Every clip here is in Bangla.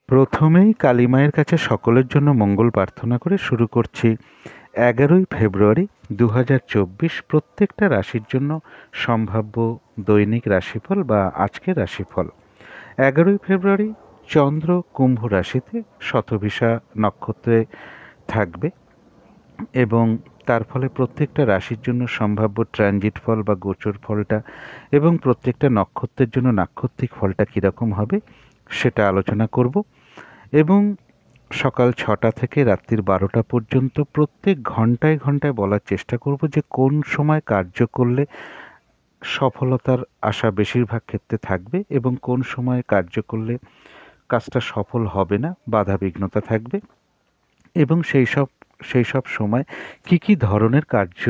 প্রথমেই কালী মায়ের কাছে সকলের জন্য মঙ্গল প্রার্থনা করে শুরু করছি। 11ই ফেব্রুয়ারি 2024 প্রত্যেকটা রাশির জন্য সম্ভাব্য দৈনিক রাশিফল বা আজকের রাশিফল। 11ই ফেব্রুয়ারি চন্দ্র কুম্ভ রাশিতে শতভিসা নক্ষত্রে থাকবে এবং তার ফলে প্রত্যেকটা রাশির জন্য সম্ভাব্য ট্রানজিট ফল বা গোচর ফলটা এবং প্রত্যেকটা নক্ষত্রের জন্য নাক্ষত্রিক ফলটা কীরকম হবে সেটা আলোচনা করব। এবং সকাল 6টা থেকে রাত্রির 12টা পর্যন্ত প্রত্যেক ঘন্টায় ঘন্টায় বলার চেষ্টা করব যে কোন সময় কার্য করলে সফলতার আশা বেশিরভাগ ক্ষেত্রে থাকবে এবং কোন সময় কার্য করলে কাজটা সফল হবে না, বাধা বিঘ্নতা থাকবে এবং সেই সব সময় কি ধরনের কার্য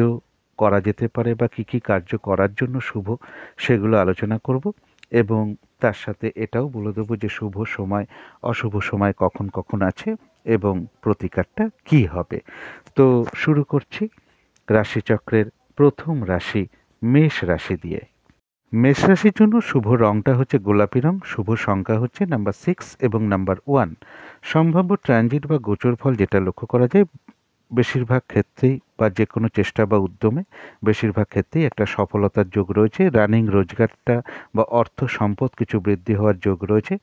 করা যেতে পারে বা কি কার্য করার জন্য শুভ সেগুলো আলোচনা করব। এবং তার সাথে এটাও বলে দেবো যে শুভ সময় অশুভ সময় কখন কখন আছে এবং প্রতিকারটা কি হবে। তো শুরু করছি রাশিচক্রের প্রথম রাশি মেষ রাশি দিয়ে। মেষ রাশির জন্য শুভ রংটা হচ্ছে গোলাপি রং, শুভ সংখ্যা হচ্ছে নাম্বার 6 এবং নাম্বার 1। সম্ভাব্য ট্রানজিট বা গোচর ফল যেটা লক্ষ্য করা যায় বেশিরভাগ ক্ষেত্রেই বা যে কোনো চেষ্টা বা উদ্যমে বেশিরভাগ ক্ষেত্রেই একটা সফলতার যোগ রয়েছে। রানিং রোজগারটা বা অর্থ সম্পদ কিছু বৃদ্ধি হওয়ার যোগ রয়েছে।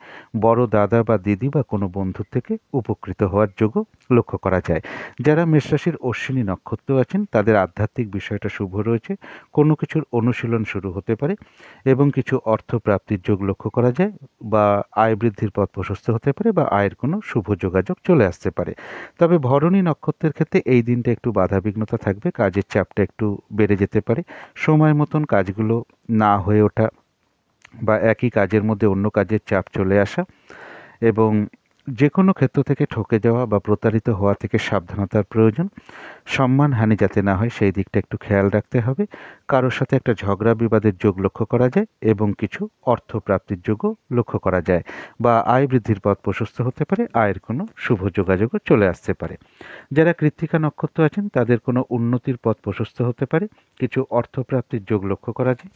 বড় দাদা বা দিদি বা কোনো বন্ধুর থেকে উপকৃত হওয়ার যোগও লক্ষ্য করা যায়। যারা মেষরাশির অশ্বিনী নক্ষত্র আছেন তাদের আধ্যাত্মিক বিষয়টা শুভ রয়েছে। কোনো কিছুর অনুশীলন শুরু হতে পারে এবং কিছু অর্থ প্রাপ্তির যোগ লক্ষ্য করা যায় বা আয় বৃদ্ধির পথ প্রশস্ত হতে পারে বা আয়ের কোনো শুভ যোগাযোগ চলে আসতে পারে। তবে ভরণী নক্ষত্রের ক্ষেত্রে এই দিনটা একটু বাধাবিঘ্নতা থাকবে, কাজের চাপটা একটু বেড়ে যেতে পারে, সময় মতন কাজগুলো না হয়ে ওঠা বা একই কাজের মধ্যে অন্য কাজের চাপ চলে আসা এবং যে কোনো ক্ষেত্র থেকে ঠকে যাওয়া বা প্রতারিত হওয়া থেকে সাবধানতার প্রয়োজন। সম্মানহানি যাতে না হয় সেই দিকটা একটু খেয়াল রাখতে হবে। কারোর সাথে একটা ঝগড়া বিবাদের যোগ লক্ষ্য করা যায় এবং কিছু অর্থ প্রাপ্তির যোগও লক্ষ্য করা যায় বা আয় বৃদ্ধির পথ প্রশস্ত হতে পারে, আয়ের কোনো শুভ যোগাযোগও চলে আসতে পারে। যারা কৃত্তিকা নক্ষত্র আছেন তাদের কোনো উন্নতির পথ প্রশস্ত হতে পারে, কিছু অর্থপ্রাপ্তির যোগ লক্ষ্য করা যায়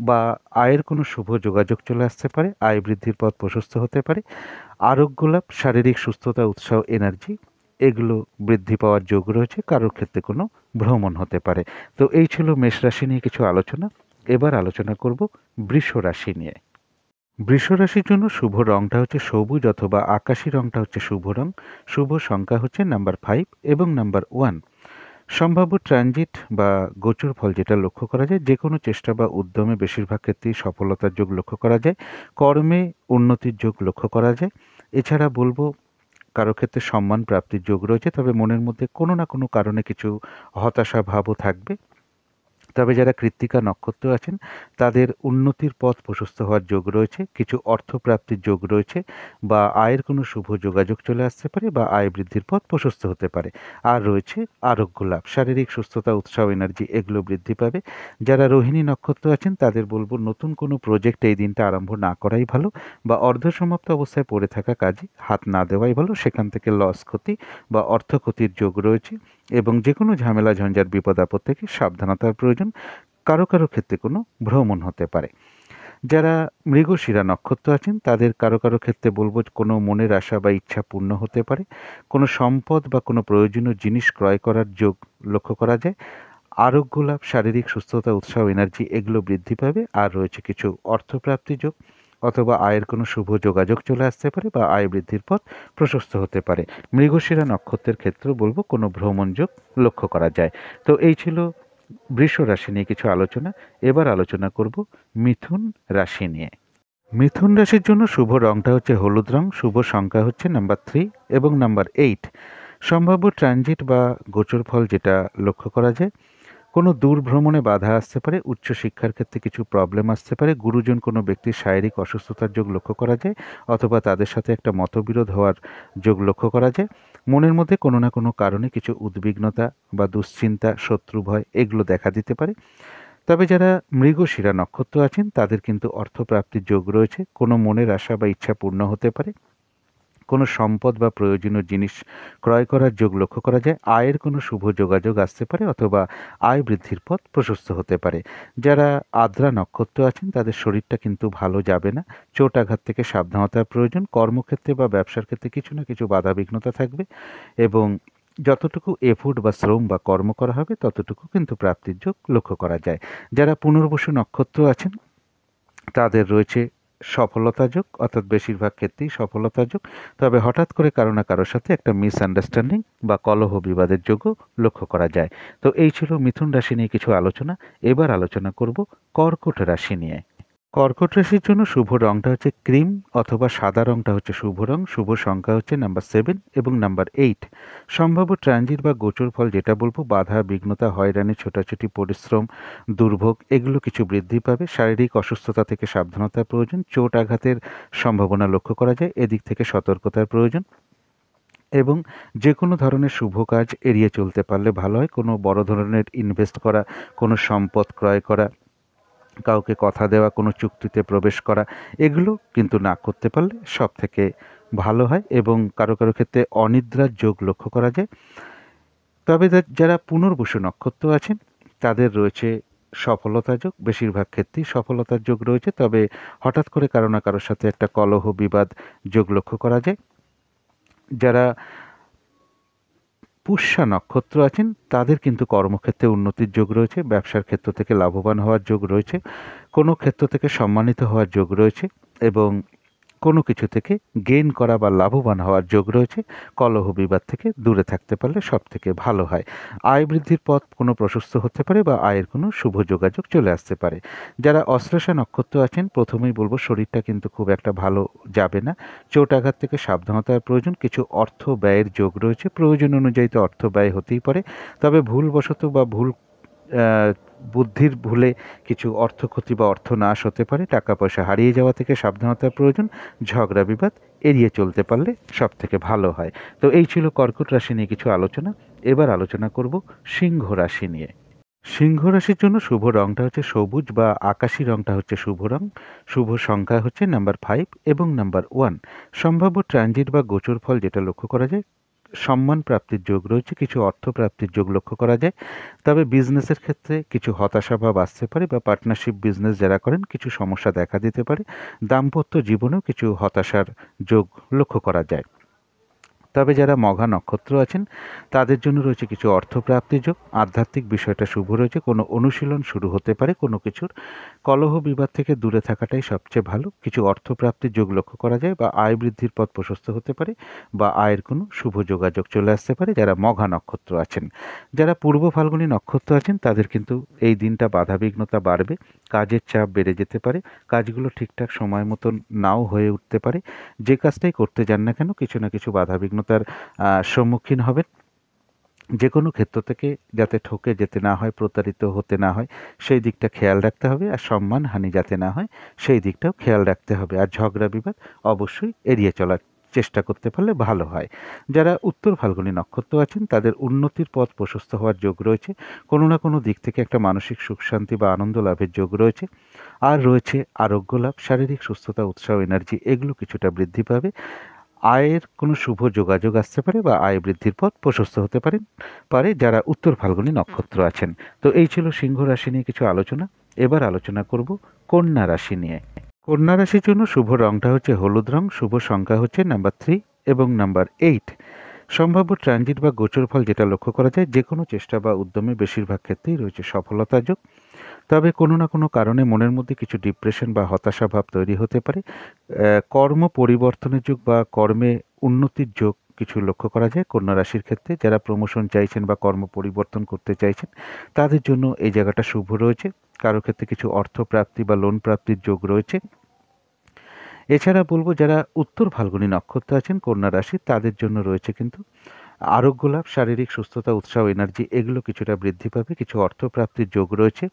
বা আয়ের কোনো শুভ যোগাযোগ চলে আসতে পারে, আয় বৃদ্ধির পথ প্রশস্ত হতে পারে। আরোগ্য লাভ, শারীরিক সুস্থতা, উৎসাহ, এনার্জি এগুলো বৃদ্ধি পাওয়ার যোগ রয়েছে। কারোর ক্ষেত্রে কোনো ভ্রমণ হতে পারে। তো এই ছিল মেষ রাশি নিয়ে কিছু আলোচনা। এবার আলোচনা করব বৃষ রাশি নিয়ে। বৃষ রাশির জন্য শুভ রংটা হচ্ছে সবুজ অথবা আকাশী রংটা হচ্ছে শুভ রং। শুভ সংখ্যা হচ্ছে নাম্বার 5 এবং নাম্বার 1। সম্ভাব্য ট্রানজিট বা গোচর ফল যেটা লক্ষ্য করা যায় যে কোনো চেষ্টা বা উদ্যমে বেশিরভাগ ক্ষেত্রেই সফলতার যোগ লক্ষ্য করা যায়, কর্মে উন্নতির যোগ লক্ষ্য করা যায়। এছাড়া বলবো কারো ক্ষেত্রে সম্মান প্রাপ্তির যোগ রয়েছে, তবে মনের মধ্যে কোনো না কোনো কারণে কিছু হতাশা ভাবও থাকবে। তবে যারা কৃত্তিকা নক্ষত্র আছেন তাদের উন্নতির পথ প্রশস্ত হওয়ার যোগ রয়েছে, কিছু অর্থ প্রাপ্তির যোগ রয়েছে বা আয়ের কোনো শুভ যোগাযোগ চলে আসতে পারে বা আয় বৃদ্ধির পথ প্রশস্ত হতে পারে। আর রয়েছে আরোগ্য লাভ, শারীরিক সুস্থতা, উৎসাহ, এনার্জি এগুলো বৃদ্ধি পাবে। যারা রোহিণী নক্ষত্র আছেন তাদের বলবো নতুন কোনো প্রজেক্ট এই দিনটা আরম্ভ না করাই ভালো বা অর্ধসমাপ্ত অবস্থায় পড়ে থাকা কাজে হাত না দেওয়াই ভালো, সেখান থেকে লস ক্ষতি বা অর্থ ক্ষতির যোগ রয়েছে এবং যে কোনো ঝামেলা ঝঞ্ঝাট বিপদ আপদ থেকে সাবধানতার প্রয়োজন। কারো কারো ক্ষেত্রে কোনো ভ্রমণ হতে পারে। যারা মৃগশিরা নক্ষত্র আছেন তাদের কারো কারো ক্ষেত্রে বলবো কোনো মনের আশা বা ইচ্ছা পূর্ণ হতে পারে, কোনো সম্পদ বা কোনো প্রয়োজনীয় জিনিস ক্রয় করার যোগ লক্ষ্য করা যায়। আরোগ্য লাভ, শারীরিক সুস্থতা, উৎসাহ, এনার্জি এগুলো বৃদ্ধি পাবে। আর রয়েছে কিছু অর্থপ্রাপ্তি যোগ অথবা আয়ের কোনো শুভ যোগাযোগ চলে আসতে পারে বা আয় বৃদ্ধির পথ প্রশস্ত হতে পারে। মৃগশিরা নক্ষত্রের ক্ষেত্রে বলবো কোনো ভ্রমণ যোগ লক্ষ্য করা যায়। তো এই ছিল বৃষ রাশি নিয়ে কিছু আলোচনা। এবার আলোচনা করব মিথুন রাশি নিয়ে। মিথুন রাশির জন্য শুভ রংটা হচ্ছে হলুদ রং, শুভ সংখ্যা হচ্ছে নাম্বার 3 এবং নাম্বার 8। সম্ভাব্য ট্রানজিট বা গোচর ফল যেটা লক্ষ্য করা যায় কোনো দূর ভ্রমণে বাধা আসতে পারে, উচ্চশিক্ষার ক্ষেত্রে কিছু প্রবলেম আসতে পারে, গুরুজন কোনো ব্যক্তির শারীরিক অসুস্থতার যোগ লক্ষ্য করা যায় অথবা তাদের সাথে একটা মতবিরোধ হওয়ার যোগ লক্ষ্য করা যায়। মনের মধ্যে কোনো না কোনো কারণে কিছু উদ্বিগ্নতা বা দুশ্চিন্তা, শত্রু ভয় এগুলো দেখা দিতে পারে। তবে যারা মৃগশিরা নক্ষত্র আছেন তাদের কিন্তু অর্থপ্রাপ্তির যোগ রয়েছে, কোনো মনের আশা বা ইচ্ছা পূর্ণ হতে পারে, কোনো সম্পদ বা প্রয়োজনীয় জিনিস ক্রয় করার যোগ লক্ষ্য করা যায়। আয়ের কোনো শুভ যোগাযোগ আসতে পারে অথবা আয় বৃদ্ধির পথ প্রশস্ত হতে পারে। যারা আদ্রা নক্ষত্র আছেন তাদের শরীরটা কিন্তু ভালো যাবে না। চোট আঘাত থেকে সাবধানতার প্রয়োজন। কর্মক্ষেত্রে বা ব্যবসার ক্ষেত্রে কিছু না কিছু বাধাবিঘ্নতা থাকবে এবং যতটুকু এফোর্ট বা শ্রম বা কর্ম করা হবে ততটুকু কিন্তু প্রাপ্তির যোগ লক্ষ্য করা যায়। যারা পুনর্বসু নক্ষত্র আছেন তাদের রয়েছে সফলতা যোগ, অর্থাৎ বেশিরভাগ ক্ষেত্রেই সফলতা যোগ। তবে হঠাৎ করে কারো না কারোর সাথে একটা মিসআন্ডারস্ট্যান্ডিং বা কলহ বিবাদের যোগও লক্ষ্য করা যায়। তো এই ছিল মিথুন রাশি নিয়ে কিছু আলোচনা। এবার আলোচনা করব কর্কট রাশি নিয়ে। কর্কট রাশির জন্য শুভ রংটা হচ্ছে ক্রিম অথবা সাদা রংটা হচ্ছে শুভ রং। শুভ সংখ্যা হচ্ছে নাম্বার 7 এবং নাম্বার 8। সম্ভাব্য ট্রানজিট বা গোচর ফল যেটা বলবো, বাধা বিঘ্নতা, হয়রানি, ছোটাছুটি, পরিশ্রম, দুর্ভোগ এগুলো কিছু বৃদ্ধি পাবে। শারীরিক অসুস্থতা থেকে সাবধানতার প্রয়োজন। চোট আঘাতের সম্ভাবনা লক্ষ্য করা যায়, এদিক থেকে সতর্কতার প্রয়োজন এবং যে কোনো ধরনের শুভ কাজ এড়িয়ে চলতে পারলে ভালো হয়। কোনো বড় ধরনের ইনভেস্ট করা, কোনো সম্পদ ক্রয় করা, কাউকে কথা দেওয়া, কোনো চুক্তিতে প্রবেশ করা এগুলো কিন্তু না করতে পারলে সব থেকে ভালো হয় এবং কারো কারো ক্ষেত্রে অনিদ্রার যোগ লক্ষ্য করা যায়। তবে যারা পুনর্বসু নক্ষত্র আছেন তাদের রয়েছে সফলতা যোগ, বেশিরভাগ ক্ষেত্রেই সফলতার যোগ রয়েছে। তবে হঠাৎ করে কারো না কারোর সাথে একটা কলহ বিবাদ যোগ লক্ষ্য করা যায়। যারা পুষ্যা নক্ষত্র আছেন তাদের কিন্তু কর্মক্ষেত্রে উন্নতির যোগ রয়েছে, ব্যবসার ক্ষেত্র থেকে লাভবান হওয়ার যোগ রয়েছে, কোনো ক্ষেত্র থেকে সম্মানিত হওয়ার যোগ রয়েছে এবং কোনো কিছু থেকে গেইন করা বা লাভবান হওয়ার যোগ রয়েছে। কলহ বিবাদ থেকে দূরে থাকতে পারলে সব থেকে ভালো হয়। আয় বৃদ্ধির পথ কোনো প্রশস্ত হতে পারে বা আয়ের কোনো শুভ যোগাযোগ চলে আসতে পারে। যারা অশ্লেষা নক্ষত্র আছেন প্রথমেই বলবো শরীরটা কিন্তু খুব একটা ভালো যাবে না। চোট আঘাত থেকে সাবধানতার প্রয়োজন। কিছু অর্থ ব্যয়ের যোগ রয়েছে, প্রয়োজন অনুযায়ী তো অর্থ ব্যয় হতেই পারে। তবে ভুলবশত বা বুদ্ধির ভুলে কিছু অর্থ ক্ষতি বা অর্থ নাশ হতে পারে। টাকা পয়সা হারিয়ে যাওয়া থেকে সাবধানতার প্রয়োজন। ঝগড়া বিবাদ এড়িয়ে চলতে পারলে সব থেকে ভালো হয়। তো এই ছিল কর্কট রাশি নিয়ে কিছু আলোচনা। এবার আলোচনা করব সিংহ রাশি নিয়ে। সিংহ রাশির জন্য শুভ রংটা হচ্ছে সবুজ বা আকাশি রংটা হচ্ছে শুভ রং। শুভ সংখ্যা হচ্ছে নাম্বার 5 এবং নাম্বার 1। সম্ভাব্য ট্রানজিট বা গোচর ফল যেটা লক্ষ্য করা যায়, সম্মান প্রাপ্তির যোগ রয়েছে, কিছু অর্থ প্রাপ্তির যোগ লক্ষ্য করা যায়। তবে বিজনেসের ক্ষেত্রে কিছু হতাশা ভাব আসতে পারে বা পার্টনারশিপ বিজনেস যারা করেন কিছু সমস্যা দেখা দিতে পারে। দাম্পত্য জীবনেও কিছু হতাশার যোগ লক্ষ্য করা যায়। তবে যারা মঘা নক্ষত্র আছেন তাদের জন্য রয়েছে কিছু অর্থপ্রাপ্তির যোগ। আধ্যাত্মিক বিষয়টা শুভ রয়েছে। কোনো অনুশীলন শুরু হতে পারে কোনো কিছুর। কলহ বিবাদ থেকে দূরে থাকাটাই সবচেয়ে ভালো। কিছু অর্থপ্রাপ্তির যোগ লক্ষ্য করা যায় বা আয় বৃদ্ধির পথ প্রশস্ত হতে পারে বা আয়ের কোনো শুভ যোগাযোগ চলে আসতে পারে যারা মঘা নক্ষত্র আছেন। যারা পূর্ব ফাল্গুনী নক্ষত্র আছেন তাদের কিন্তু এই দিনটা বাধাবিঘ্নতা বাড়বে। কাজের চাপ বেড়ে যেতে পারে। কাজগুলো ঠিকঠাক সময় মতন নাও হয়ে উঠতে পারে। যে কাজটাই করতে যান না কেন কিছু না কিছু বাধাবিঘ্নতার সম্মুখীন হবেন। যে কোনো ক্ষেত্র থেকে যাতে ঠকে যেতে না হয়, প্রতারিত হতে না হয় সেই দিকটা খেয়াল রাখতে হবে। আর সম্মানহানি যাতে না হয় সেই দিকটাও খেয়াল রাখতে হবে। আর ঝগড়া বিবাদ অবশ্যই এড়িয়ে চলার চেষ্টা করতে পারলে ভালো হয়। যারা উত্তর ফাল্গুনী নক্ষত্র আছেন তাদের উন্নতির পথ প্রশস্ত হওয়ার যোগ রয়েছে। কোনো না কোনো দিক থেকে একটা মানসিক সুখ শান্তি বা আনন্দ লাভের যোগ রয়েছে। আর রয়েছে আরোগ্য লাভ, শারীরিক সুস্থতা, উৎসাহ, এনার্জি এগুলো কিছুটা বৃদ্ধি পাবে। আয়ের কোনো শুভ যোগাযোগ আসতে পারে বা আয় বৃদ্ধির পথ প্রশস্ত হতে পারে যারা উত্তর ফাল্গুনী নক্ষত্র আছেন। তো এই ছিল সিংহ রাশি নিয়ে কিছু আলোচনা। এবার আলোচনা করব কন্যা রাশি নিয়ে। কন্যা রাশির জন্য শুভ রংটা হচ্ছে হলুদ রং। শুভ সংখ্যা হচ্ছে নাম্বার 3 এবং নাম্বার 8। সম্ভাব্য ট্রানজিট বা গোচর ফল যেটা লক্ষ্য করা যায়, যে কোনো চেষ্টা বা উদ্যমে বেশিরভাগ ক্ষেত্রেই রয়েছে সফলতা যোগ। তবে কোনো না কোনো কারণে মনের মধ্যে কিছু ডিপ্রেশন বা হতাশা ভাব তৈরি হতে পারে। কর্ম পরিবর্তনের যোগ বা কর্মে উন্নতির যোগ কিছু লক্ষ্য করা যায় কন্যা রাশির ক্ষেত্রে। যারা প্রমোশন চাইছেন বা কর্ম পরিবর্তন করতে চাইছেন তাদের জন্য এই জায়গাটা শুভ রয়েছে। কারো ক্ষেত্রে কিছু অর্থ প্রাপ্তি বা লোন প্রাপ্তির যোগ রয়েছে। এছাড়া বলবো যারা উত্তর ফাল্গুনী নক্ষত্র আছেন কন্যা রাশি তাদের জন্য রয়েছে কিন্তু আরোগ্য লাভ, শারীরিক সুস্থতা, উৎসাহ, এনার্জি এগুলো কিছুটা বৃদ্ধি পাবে। কিছু অর্থ প্রাপ্তির যোগ রয়েছে।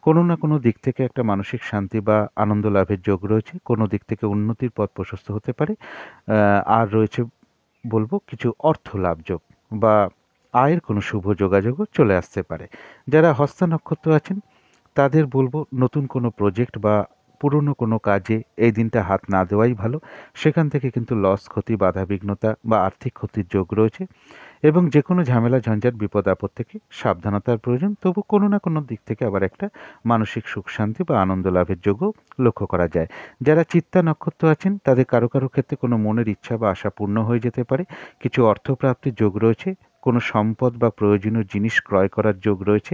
কোনো না কোনো দিক থেকে একটা মানসিক শান্তি বা আনন্দ লাভের যোগ রয়েছে। কোনো দিক থেকে উন্নতির পথ প্রশস্ত হতে পারে। আর রয়েছে বলবো কিছু অর্থ লাভ যোগ বা আয়ের কোনো শুভ যোগাযোগও চলে আসতে পারে। যারা হস্তা নক্ষত্র আছেন তাদের বলবো নতুন কোনো প্রজেক্ট বা পুরনো কোনো কাজে এই দিনটা হাত না দেওয়াই ভালো। সেখান থেকে কিন্তু লস, ক্ষতি, বাধাবিঘ্নতা বা আর্থিক ক্ষতির যোগ রয়েছে এবং যে কোনো ঝামেলা, ঝঞ্ঝাট, বিপদ আপদ থেকে সাবধানতার প্রয়োজন। তবু কোনো না কোনো দিক থেকে আবার একটা মানসিক সুখ শান্তি বা আনন্দ লাভের যোগও লক্ষ্য করা যায়। যারা চিত্তা নক্ষত্র আছেন তাদের কারো কারো ক্ষেত্রে কোনো মনের ইচ্ছা বা আশা পূর্ণ হয়ে যেতে পারে। কিছু অর্থপ্রাপ্তির যোগ রয়েছে, কোনো সম্পদ বা প্রয়োজনীয় জিনিস ক্রয় করার যোগ রয়েছে।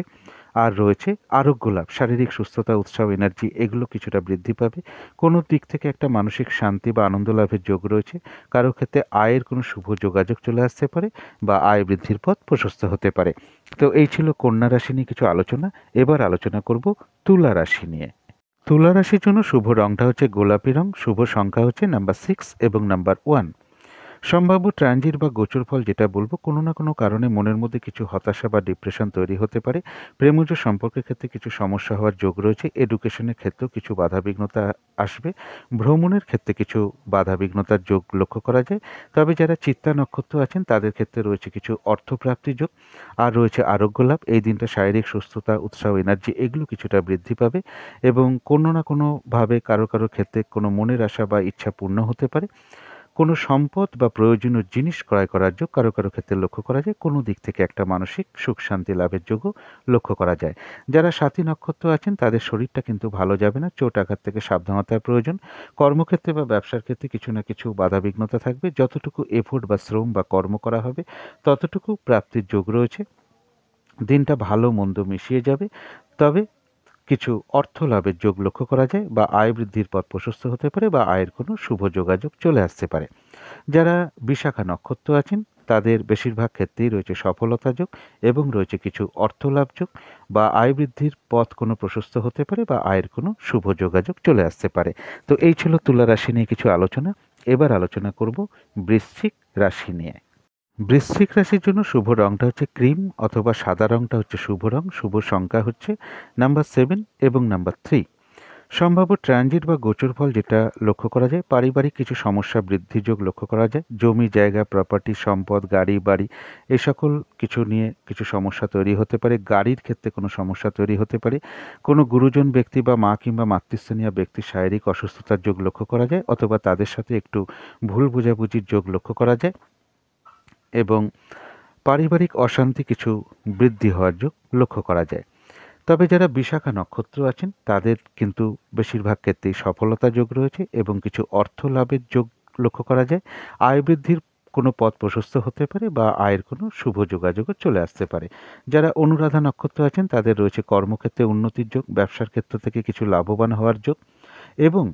আর রয়েছে আরোগ্য লাভ, শারীরিক সুস্থতা, উৎসাহ, এনার্জি এগুলো কিছুটা বৃদ্ধি পাবে। কোনো দিক থেকে একটা মানসিক শান্তি বা আনন্দ লাভের যোগ রয়েছে। কারো ক্ষেত্রে আয়ের কোনো শুভ যোগাযোগ চলে আসতে পারে বা আয় বৃদ্ধির পথ প্রশস্ত হতে পারে। তো এই ছিল কন্যা রাশি নিয়ে কিছু আলোচনা। এবার আলোচনা করব তুলা রাশি নিয়ে। তুলা রাশির জন্য শুভ রংটা হচ্ছে গোলাপি রং, শুভ সংখ্যা হচ্ছে নাম্বার 6 এবং নাম্বার 1। সম্ভাব্য ট্রানজিট বা গোচর ফল যেটা বলবো, কোনো না কোনো কারণে মনের মধ্যে কিছু হতাশা বা ডিপ্রেশন তৈরি হতে পারে। প্রেমজ সম্পর্কের ক্ষেত্রে কিছু সমস্যা হওয়ার যোগ রয়েছে। এডুকেশনের ক্ষেত্রেও কিছু বাধাবিঘ্নতা আসবে। ভ্রমণের ক্ষেত্রে কিছু বাধাবিঘ্নতার যোগ লক্ষ্য করা যায়। তবে যারা চিত্তা নক্ষত্র আছেন তাদের ক্ষেত্রে রয়েছে কিছু অর্থপ্রাপ্তির যোগ আর রয়েছে আরোগ্য লাভ। এই দিনটা শারীরিক সুস্থতা, উৎসাহ, এনার্জি এগুলো কিছুটা বৃদ্ধি পাবে এবং কোনো না কোনোভাবে কারো কারো ক্ষেত্রে কোনো মনের আশা বা ইচ্ছা পূর্ণ হতে পারে। কোনো সম্পদ বা প্রয়োজনীয় জিনিস ক্রয় করার যোগ কারো কারো ক্ষেত্রে লক্ষ্য করা যায়। কোনো দিক থেকে একটা মানসিক সুখ শান্তি লাভের যোগও লক্ষ্য করা যায়। যারা সাথী নক্ষত্র আছেন তাদের শরীরটা কিন্তু ভালো যাবে না, চোট আঘাত থেকে সাবধানতার প্রয়োজন। কর্মক্ষেত্রে বা ব্যবসার ক্ষেত্রে কিছু না কিছু বাধাবিঘ্নতা থাকবে। যতটুকু এফোর্ট বা শ্রম বা কর্ম করা হবে ততটুকু প্রাপ্তির যোগ রয়েছে। দিনটা ভালো মন্দ মিশিয়ে যাবে। তবে কিছু অর্থ লাভের যোগ লক্ষ্য করা যায় বা আয় বৃদ্ধির পথ প্রশস্ত হতে পারে বা আয়ের কোনো শুভ যোগাযোগ চলে আসতে পারে। যারা বিশাখা নক্ষত্র আছেন তাদের বেশিরভাগ ক্ষেত্রেই রয়েছে সফলতা যোগ এবং রয়েছে কিছু অর্থলাভ যোগ বা আয় বৃদ্ধির পথ কোনো প্রশস্ত হতে পারে বা আয়ের কোনো শুভ যোগাযোগ চলে আসতে পারে। তো এই ছিল তুলা রাশি নিয়ে কিছু আলোচনা। এবার আলোচনা করব বৃশ্চিক রাশি নিয়ে। বৃশ্চিক রাশির জন্য শুভ রংটা হচ্ছে ক্রিম অথবা সাদা রংটা হচ্ছে শুভ রং, শুভ সংখ্যা হচ্ছে নাম্বার 7 এবং নাম্বার 3। সম্ভাব্য ট্রানজিট বা গোচর ফল যেটা লক্ষ্য করা যায়, পারিবারিক কিছু সমস্যা বৃদ্ধির যোগ লক্ষ্য করা যায়। জমি জায়গা, প্রপার্টি, সম্পদ, গাড়ি বাড়ি এই সকল কিছু নিয়ে কিছু সমস্যা তৈরি হতে পারে। গাড়ির ক্ষেত্রে কোনো সমস্যা তৈরি হতে পারে। কোনো গুরুজন ব্যক্তি বা মা কিংবা মাতৃস্থানীয় ব্যক্তির শারীরিক অসুস্থতার যোগ লক্ষ্য করা যায় অথবা তাদের সাথে একটু ভুল বোঝাবুঝির যোগ লক্ষ্য করা যায় এবং পারিবারিক অশান্তি কিছু বৃদ্ধি হওয়ার যোগ লক্ষ্য করা যায়। তবে যারা বিশাখা নক্ষত্র আছেন তাদের কিন্তু বেশিরভাগ ক্ষেত্রেই সফলতা যোগ রয়েছে এবং কিছু অর্থ লাভের যোগ লক্ষ্য করা যায়। আয় বৃদ্ধির কোনো পথ প্রশস্ত হতে পারে বা আয়ের কোনো শুভ যোগাযোগও চলে আসতে পারে। যারা অনুরাধা নক্ষত্র আছেন তাদের রয়েছে কর্মক্ষেত্রে উন্নতির যোগ, ব্যবসার ক্ষেত্র থেকে কিছু লাভবান হওয়ার যোগ এবং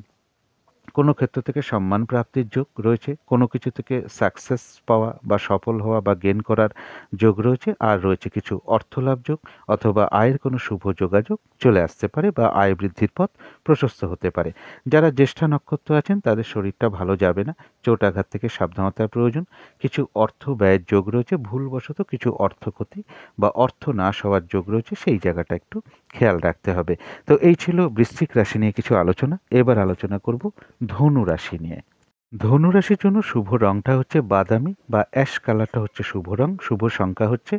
কোনো ক্ষেত্র থেকে সম্মান প্রাপ্তির যোগ রয়েছে। কোনো কিছু থেকে সাকসেস পাওয়া বা সফল হওয়া বা গেইন করার যোগ রয়েছে। আর রয়েছে কিছু অর্থলাভ যোগ অথবা আয়ের কোনো শুভ যোগাযোগ চলে আসতে পারে বা আয় বৃদ্ধির পথ প্রশস্ত হতে পারে। যারা জ্যেষ্ঠা নক্ষত্র আছেন তাদের শরীরটা ভালো যাবে না, চোট আঘাত থেকে সাবধানতার প্রয়োজন। কিছু অর্থ ব্যয়ের যোগ রয়েছে, ভুলবশত কিছু অর্থ ক্ষতি বা অর্থ নাশ হওয়ার যোগ রয়েছে, সেই জায়গাটা একটু খেয়াল রাখতে হবে। তো এই ছিল বৃশ্চিক রাশি নিয়ে কিছু আলোচনা। এবার আলোচনা করব ধনু রাশি নিয়ে। ধনু রাশির জন্য শুভ রংটা হচ্ছে বাদামি বা অ্যাশ কালারটা হচ্ছে শুভ রং, শুভ সংখ্যা হচ্ছে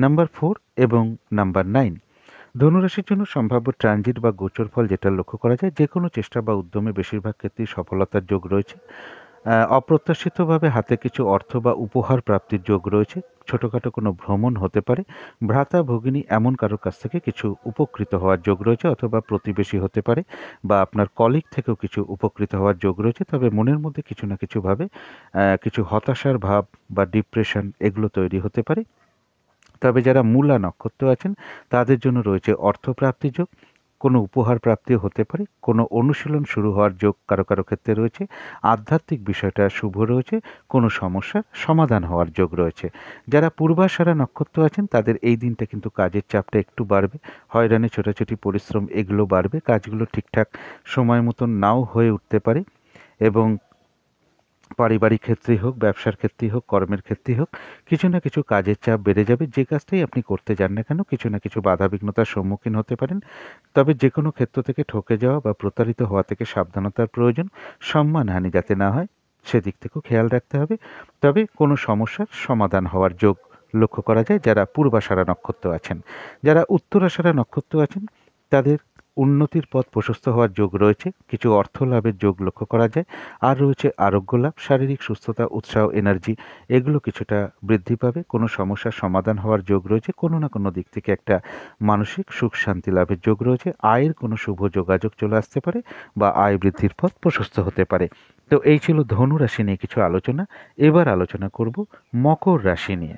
নাম্বার 4 এবং নাম্বার 9। ধনুরাশির জন্য সম্ভাব্য ট্রানজিট বা গোচর ফল যেটা লক্ষ্য করা যায়, যে কোনো চেষ্টা বা উদ্যমে বেশিরভাগ ক্ষেত্রেই সফলতার যোগ রয়েছে। অপ্রত্যাশিতভাবে হাতে কিছু অর্থ বা উপহার প্রাপ্তির যোগ রয়েছে। ছোটোখাটো কোনো ভ্রমণ হতে পারে। ভ্রাতা ভগিনী এমন কারোর কাছ থেকে কিছু উপকৃত হওয়ার যোগ রয়েছে অথবা প্রতিবেশী হতে পারে বা আপনার কলিগ থেকেও কিছু উপকৃত হওয়ার যোগ রয়েছে। তবে মনের মধ্যে কিছু না কিছুভাবে কিছু হতাশার ভাব বা ডিপ্রেশন এগুলো তৈরি হতে পারে। তবে যারা মূলা নক্ষত্র আছেন তাদের জন্য রয়েছে অর্থপ্রাপ্তির যোগ, কোনো উপহার প্রাপ্তিও হতে পারে, কোনো অনুশীলন শুরু হওয়ার যোগ কারো কারো ক্ষেত্রে রয়েছে। আধ্যাত্মিক বিষয়টা শুভ রয়েছে, কোনো সমস্যার সমাধান হওয়ার যোগ রয়েছে। যারা পূর্বাষাঢ়া নক্ষত্র আছেন তাদের এই দিনটা কিন্তু কাজের চাপটা একটু বাড়বে, হয়রানি ছোটাছুটি পরিশ্রম এগুলো বাড়বে, কাজগুলো ঠিকঠাক সময় মতন নাও হয়ে উঠতে পারে এবং পারিবারিক ক্ষেত্রেই হোক, ব্যবসার ক্ষেত্রেই হোক, কর্মের ক্ষেত্রেই হোক, কিছু না কিছু কাজের চাপ বেড়ে যাবে। যে কাজটাই আপনি করতে যান না কেন কিছু না কিছু বাধাবিঘ্নতার সম্মুখীন হতে পারেন। তবে যে কোনো ক্ষেত্র থেকে ঠকে যাওয়া বা প্রতারিত হওয়া থেকে সাবধানতার প্রয়োজন। সম্মানহানি যাতে না হয় সেদিক থেকেও খেয়াল রাখতে হবে। তবে কোনো সমস্যার সমাধান হওয়ার যোগ লক্ষ্য করা যায় যারা পূর্বাষাঢ়া নক্ষত্র আছেন। যারা উত্তরাষাঢ়া নক্ষত্র আছেন তাদের উন্নতির পথ প্রশস্ত হওয়ার যোগ রয়েছে, কিছু অর্থ লাভের যোগ লক্ষ্য করা যায়। আর রয়েছে আরোগ্য লাভ, শারীরিক সুস্থতা, উৎসাহ, এনার্জি এগুলো কিছুটা বৃদ্ধি পাবে। কোনো সমস্যার সমাধান হওয়ার যোগ রয়েছে, কোনো না কোনো দিক থেকে একটা মানসিক সুখ শান্তি লাভের যোগ রয়েছে। আয়ের কোনো শুভ যোগাযোগ চলে আসতে পারে বা আয় বৃদ্ধির পথ প্রশস্ত হতে পারে। তো এই ছিল ধনু রাশি নিয়ে কিছু আলোচনা। এবার আলোচনা করব মকর রাশি নিয়ে।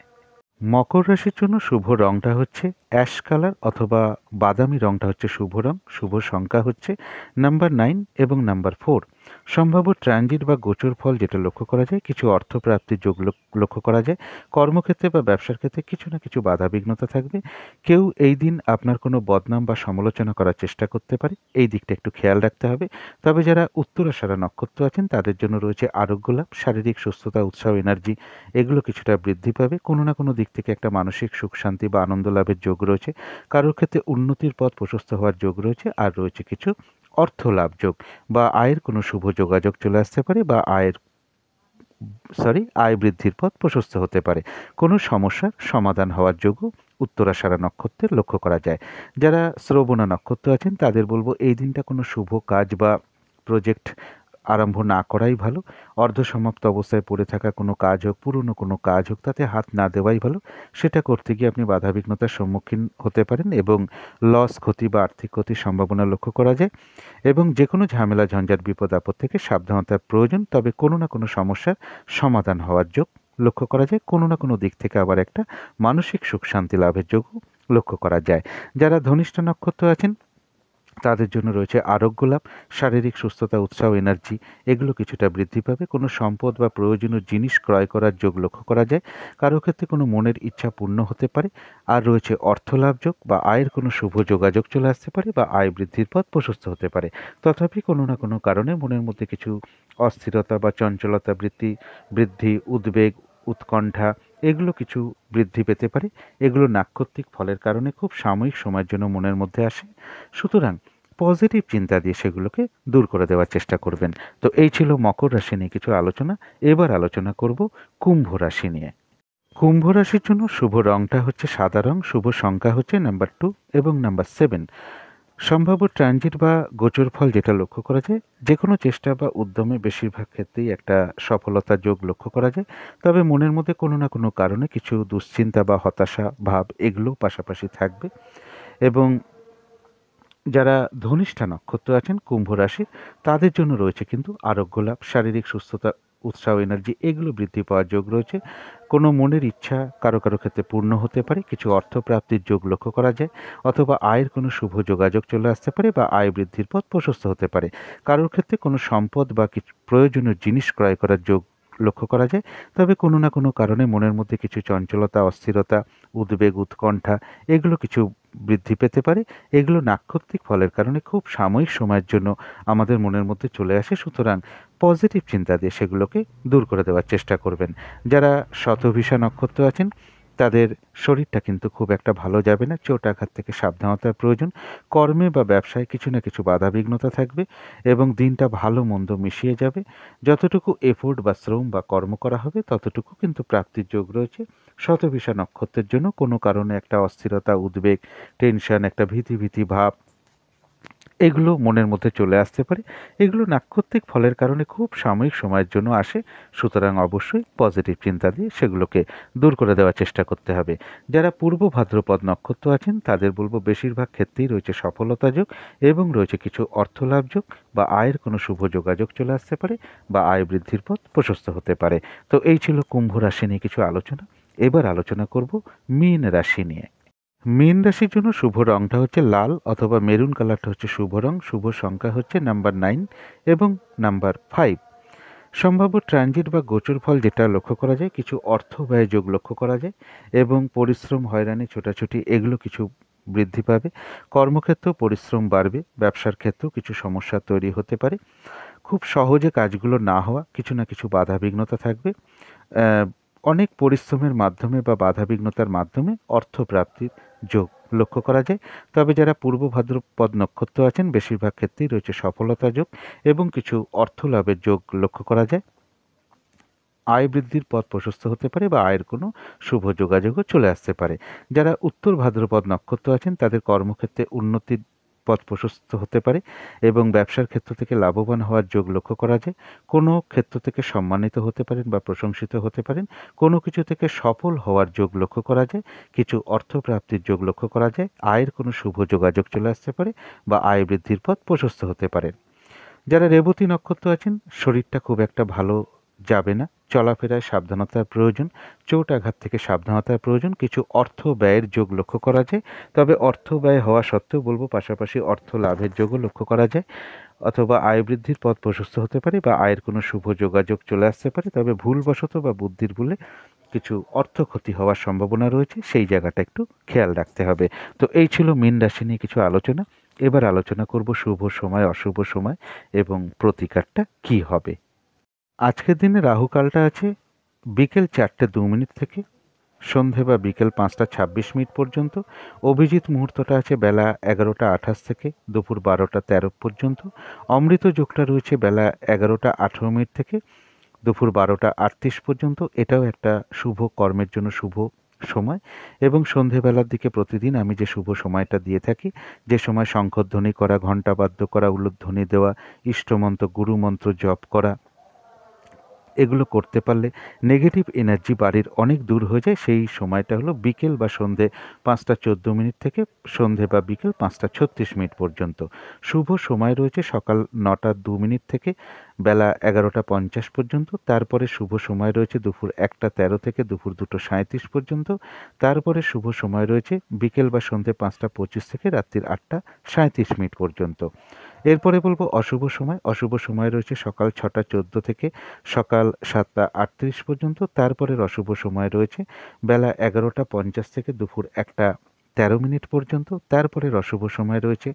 মকর রাশির জন্য শুভ রংটা হচ্ছে অ্যাশ কালার অথবা বাদামি রংটা হচ্ছে শুভ রং। শুভ সংখ্যা হচ্ছে নাম্বার 9 এবং নাম্বার 4। সম্ভাব্য ট্রানজিট বা গোচর ফল যেটা লক্ষ্য করা যায়, কিছু অর্থপ্রাপ্তির যোগ লক্ষ্য করা যায়। কর্মক্ষেত্রে বা ব্যবসার ক্ষেত্রে কিছু না কিছু বাধা বিঘ্নতা থাকবে। কেউ এই দিন আপনার কোনো বদনাম বা সমালোচনা করার চেষ্টা করতে পারে, এই দিকটা একটু খেয়াল রাখতে হবে। তবে যারা উত্তরাষাঢ়া নক্ষত্র আছেন তাদের জন্য রয়েছে আরোগ্য লাভ, শারীরিক সুস্থতা, উৎসাহ, এনার্জি এগুলো কিছুটা বৃদ্ধি পাবে। কোনো না কোনো দিক থেকে একটা মানসিক সুখ শান্তি বা আনন্দ লাভের যোগ রয়েছে। কারোর ক্ষেত্রে উন্নতির পথ প্রশস্ত হওয়ার যোগ রয়েছে। আর রয়েছে কিছু অর্থ লাভ যোগ বা আয়ের কোনো শুভ যোগাযোগ চলে আসতে পারে বা আয় বৃদ্ধির পথ প্রশস্ত হতে পারে। কোনো সমস্যার সমাধান হওয়ার যোগও উত্তরাষাঢ়া নক্ষত্রের লক্ষ্য করা যায়। যারা শ্রবণা নক্ষত্র আছেন তাদের বলবো এই দিনটা কোনো শুভ কাজ বা প্রজেক্ট আরম্ভ না করাই ভালো। অর্ধসমাপ্ত অবস্থায় পড়ে থাকা কোনো কাজ হোক, পুরনো কোনো কাজ হোক, তাতে হাত না দেওয়াই ভালো। সেটা করতে গিয়ে আপনি বাধাবিঘ্নতার সম্মুখীন হতে পারেন এবং লস, ক্ষতি বা আর্থিক ক্ষতির সম্ভাবনা লক্ষ্য করা যায়। এবং যে কোনো ঝামেলা, ঝঞ্ঝাট, বিপদ আপদ থেকে সাবধানতার প্রয়োজন। তবে কোনো না কোনো সমস্যার সমাধান হওয়ার যোগ লক্ষ্য করা যায়। কোনো না কোনো দিক থেকে আবার একটা মানসিক সুখ শান্তি লাভের যোগও লক্ষ্য করা যায়। যারা ধনিষ্ঠা নক্ষত্র আছেন তাদের জন্য রয়েছে আরোগ্য লাভ, শারীরিক সুস্থতা, উৎসাহ, এনার্জি এগুলো কিছুটা বৃদ্ধি পাবে। কোনো সম্পদ বা প্রয়োজনীয় জিনিস ক্রয় করার যোগ লক্ষ্য করা যায়। কারো ক্ষেত্রে কোনো মনের ইচ্ছা পূর্ণ হতে পারে। আর রয়েছে অর্থলাভ যোগ বা আয়ের কোনো শুভ যোগাযোগ চলে আসতে পারে বা আয় বৃদ্ধির পথ প্রশস্ত হতে পারে। তথাপি কোনো না কোনো কারণে মনের মধ্যে কিছু অস্থিরতা বা চঞ্চলতা বৃদ্ধি, উদ্বেগ, উৎকণ্ঠা এগুলো কিছু বৃদ্ধি পেতে পারে। এগুলো নাক্ষত্রিক ফলের কারণে খুব সাময়িক সময়ের জন্য মনের মধ্যে আসে। সুতরাং পজিটিভ চিন্তা দিয়ে সেগুলোকে দূর করে দেওয়ার চেষ্টা করবেন। তো এই ছিল মকর রাশি নিয়ে কিছু আলোচনা। এবার আলোচনা করব কুম্ভ রাশি নিয়ে। কুম্ভ রাশির জন্য শুভ রংটা হচ্ছে সাদা রং। শুভ সংখ্যা হচ্ছে নাম্বার 2 এবং নাম্বার 7। সম্ভাব্য ট্রানজিট বা গোচর ফল যেটা লক্ষ্য করা যায়, যে কোনো চেষ্টা বা উদ্যমে বেশিরভাগ ক্ষেত্রেই একটা সফলতার যোগ লক্ষ্য করা যায়। তবে মনের মধ্যে কোনো না কোনো কারণে কিছু দুশ্চিন্তা বা হতাশা ভাব এগুলো পাশাপাশি থাকবে। এবং যারা ধনিষ্ঠা নক্ষত্র আছেন কুম্ভ রাশির তাদের জন্য রয়েছে কিন্তু আরোগ্য লাভ, শারীরিক সুস্থতা, উৎসাহ, এনার্জি এগুলো বৃদ্ধি পাওয়ার যোগ রয়েছে। কোনো মনের ইচ্ছা কারো কারো ক্ষেত্রে পূর্ণ হতে পারে। কিছু অর্থপ্রাপ্তির যোগ লক্ষ্য করা যায় অথবা আয়ের কোনো শুভ যোগাযোগ চলে আসতে পারে বা আয় বৃদ্ধির পথ প্রশস্ত হতে পারে। কারোর ক্ষেত্রে কোনো সম্পদ বা কিছু প্রয়োজনীয় জিনিস ক্রয় করার যোগ লক্ষ্য করা যায়। তবে কোনো না কোনো কারণে মনের মধ্যে কিছু চঞ্চলতা, অস্থিরতা, উদ্বেগ, উৎকণ্ঠা এগুলো কিছু বৃদ্ধি পেতে পারে। এগুলো নাক্ষত্রিক ফলের কারণে খুব সাময়িক সময়ের জন্য আমাদের মনের মধ্যে চলে আসে। সুতরাং পজিটিভ চিন্তা দিয়ে সেগুলোকে দূর করে দেওয়ার চেষ্টা করবেন। যারা শতভিষা নক্ষত্র আছেন তাদের শরীরটা কিন্তু খুব একটা ভালো যাবে না। চোট আঘাত থেকে সাবধানতার প্রয়োজন। কর্মে বা ব্যবসায় কিছু না কিছু বাধাবিঘ্নতা থাকবে এবং দিনটা ভালো মন্দ মিশিয়ে যাবে। যতটুকু এফোর্ট বা শ্রম বা কর্ম করা হবে ততটুকু কিন্তু প্রাপ্তির যোগ রয়েছে। শতভিষা নক্ষত্রের জন্য কোনো কারণে একটা অস্থিরতা, উদ্বেগ, টেনশন, একটা ভীতি ভাব এগুলো মনের মধ্যে চলে আসতে পারে। এগুলো নাক্ষত্রিক ফলের কারণে খুব সাময়িক সময়ের জন্য আসে। সুতরাং অবশ্যই পজিটিভ চিন্তা দিয়ে সেগুলোকে দূর করে দেওয়ার চেষ্টা করতে হবে। যারা পূর্ব ভাদ্রপদ নক্ষত্র আছেন তাদের বলবো বেশিরভাগ ক্ষেত্রেই রয়েছে সফলতা যোগ এবং রয়েছে কিছু অর্থলাভ যোগ বা আয়ের কোনো শুভ যোগাযোগ চলে আসতে পারে বা আয় বৃদ্ধির পথ প্রশস্ত হতে পারে। তো এই ছিল কুম্ভ রাশি নিয়ে কিছু আলোচনা। এবার আলোচনা করব মীন রাশি নিয়ে। মীন রাশির জন্য শুভ রংটা হচ্ছে লাল অথবা মেরুন কালারটা হচ্ছে শুভ রং। শুভ সংখ্যা হচ্ছে নাম্বার 9 এবং নাম্বার 5। সম্ভাব্য ট্রানজিট বা গোচর ফল যেটা লক্ষ্য করা যায়, কিছু অর্থ ব্যয় যোগ লক্ষ্য করা যায় এবং পরিশ্রম, হয়রানি, ছোটাছুটি এগুলো কিছু বৃদ্ধি পাবে। কর্মক্ষেত্রেও পরিশ্রম বাড়বে। ব্যবসার ক্ষেত্রেও কিছু সমস্যা তৈরি হতে পারে। খুব সহজে কাজগুলো না হওয়া, কিছু না কিছু বাধা বিঘ্নতা থাকবে। অনেক পরিশ্রমের মাধ্যমে বা বাধাবিঘ্নতার মাধ্যমে অর্থপ্রাপ্তির যোগ লক্ষ্য করা যায়। তবে যারা পূর্ব ভাদ্রপদ নক্ষত্র আছেন বেশিরভাগ ক্ষেত্রেই রয়েছে সফলতা যোগ এবং কিছু অর্থ লাভের যোগ লক্ষ্য করা যায়। আয় বৃদ্ধির পথ প্রশস্ত হতে পারে বা আয়ের কোনো শুভ যোগাযোগও চলে আসতে পারে। যারা উত্তর ভাদ্রপদ নক্ষত্র আছেন তাদের কর্মক্ষেত্রে উন্নতির পথ প্রশস্ত হতে পারে এবং ব্যবসার ক্ষেত্র থেকে লাভবান হওয়ার যোগ লক্ষ্য করা যায়। কোনো ক্ষেত্র থেকে সম্মানিত হতে পারেন বা প্রশংসিত হতে পারেন। কোনো কিছু থেকে সফল হওয়ার যোগ লক্ষ্য করা যায়। কিছু অর্থপ্রাপ্তির যোগ লক্ষ্য করা যায়। আয়ের কোনো শুভ যোগাযোগ চলে আসতে পারে বা আয় বৃদ্ধির পথ প্রশস্ত হতে পারে। যারা রেবতী নক্ষত্র আছেন, শরীরটা খুব একটা ভালো যাবে না। চলাফেরায় সাবধানতার প্রয়োজন। চোট আঘাত থেকে সাবধানতার প্রয়োজন। কিছু অর্থ ব্যয়ের যোগ লক্ষ্য করা যায়। তবে অর্থ ব্যয় হওয়া সত্ত্বেও বলবো পাশাপাশি অর্থ লাভের যোগও লক্ষ্য করা যায়। অথবা আয় বৃদ্ধির পথ প্রশস্ত হতে পারে বা আয়ের কোনো শুভ যোগাযোগ চলে আসতে পারে। তবে ভুলবশত বা বুদ্ধির ভুলে কিছু অর্থ ক্ষতি হওয়ার সম্ভাবনা রয়েছে, সেই জায়গাটা একটু খেয়াল রাখতে হবে। তো এই ছিল মীন রাশি নিয়ে কিছু আলোচনা। এবার আলোচনা করব শুভ সময়, অশুভ সময় এবং প্রতিকারটা কি হবে। আজকের দিনে রাহুকালটা আছে বিকেল 4:02 থেকে সন্ধে বা বিকেল 5:26 পর্যন্ত। অভিজিৎ মুহূর্তটা আছে বেলা 11:28 থেকে দুপুর 12:13 পর্যন্ত। অমৃত যোগটা রয়েছে বেলা 11:18 থেকে দুপুর 12:38 পর্যন্ত। এটাও একটা শুভ কর্মের জন্য শুভ সময়। এবং সন্ধেবেলার দিকে প্রতিদিন আমি যে শুভ সময়টা দিয়ে থাকি, যে সময় শঙ্খধ্বনি করা, ঘণ্টা বাদ্য করা, উলুধ্বনি দেওয়া, ইষ্টমন্ত্র গুরুমন্ত্র জপ করা, এগুলো করতে পারলে নেগেটিভ এনার্জি বাড়ির অনেক দূর হয়ে যায়। সেই সময়টা হলো বিকেল বা সন্ধে 5:14 থেকে সন্ধে বা বিকেল 5:36 পর্যন্ত। শুভ সময় রয়েছে সকাল 9:02 থেকে বেলা 11:50 পর্যন্ত। তারপরে শুভ সময় রয়েছে দুপুর 1:13 থেকে দুপুর 2:37 পর্যন্ত। তারপরে শুভ সময় রয়েছে বিকেল বা সন্ধে 5:25 থেকে রাত্রির 8:37 পর্যন্ত। এরপরে বলবো অশুভ সময়। অশুভ সময় রয়েছে সকাল 6:14 থেকে সকাল 7:38 পর্যন্ত। তারপরের অশুভ সময় রয়েছে বেলা 11:50 থেকে দুপুর 1:13 পর্যন্ত। তারপরের অশুভ সময় রয়েছে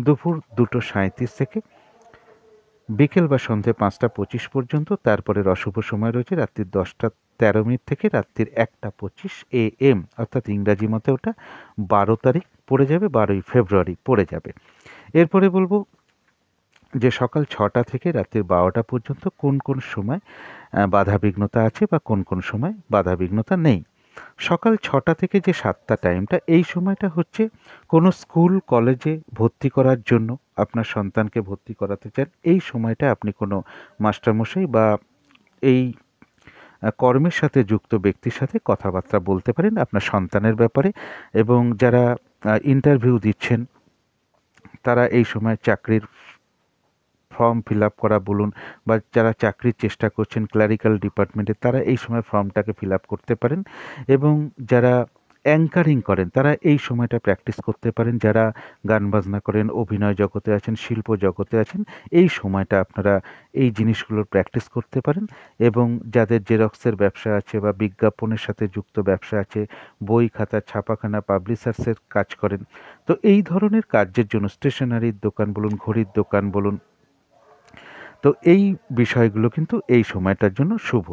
দুপুর 2:37 থেকে বিকেল বা সন্ধে 5:25 পর্যন্ত। তারপরের অশুভ সময় রয়েছে রাত্রির 10:13 থেকে রাত্রির 1:25 AM, অর্থাৎ ইংরাজি মতে ওটা 12 তারিখ পড়ে যাবে, 12ই ফেব্রুয়ারি পড়ে যাবে। এরপরে বলবো যে সকাল 6টা থেকে রাত্রির 12টা পর্যন্ত কোন কোন সময় বাধাবিঘ্নতা আছে বা কোন কোন সময় বাধাবিঘ্নতা নেই। সকাল 6টা থেকে যে 7টা টাইমটা, এই সময়টা হচ্ছে কোনো স্কুল কলেজে ভর্তি করার জন্য আপনার সন্তানকে ভর্তি করাতে চান, এই সময়টা আপনি কোনো মাস্টারমশাই বা এই কর্মের সাথে যুক্ত ব্যক্তির সাথে কথাবার্তা বলতে পারেন আপনার সন্তানের ব্যাপারে। এবং যারা ইন্টারভিউ দিচ্ছেন তারা এই সময় চাকরির ফর্ম ফিল আপ করা বলুন, বা যারা চাকরির চেষ্টা করছেন ক্লারিক্যাল ডিপার্টমেন্টে, তারা এই সময় ফর্মটাকে ফিল আপ করতে পারেন। এবং যারা অ্যাঙ্কারিং করেন তারা এই সময়টা প্র্যাকটিস করতে পারেন। যারা গান বাজনা করেন, অভিনয় জগতে আছেন, শিল্প জগতে আছেন, এই সময়টা আপনারা এই জিনিসগুলোর প্র্যাকটিস করতে পারেন। এবং যাদের জেরক্সের ব্যবসা আছে বা বিজ্ঞাপনের সাথে যুক্ত ব্যবসা আছে, বই খাতা ছাপাখানা পাবলিশার্সের কাজ করেন, তো এই ধরনের কার্যের জন্য স্টেশনারির দোকান বলুন, ঘড়ির দোকান বলুন, তো এই বিষয়গুলো কিন্তু এই সময়টার জন্য শুভ।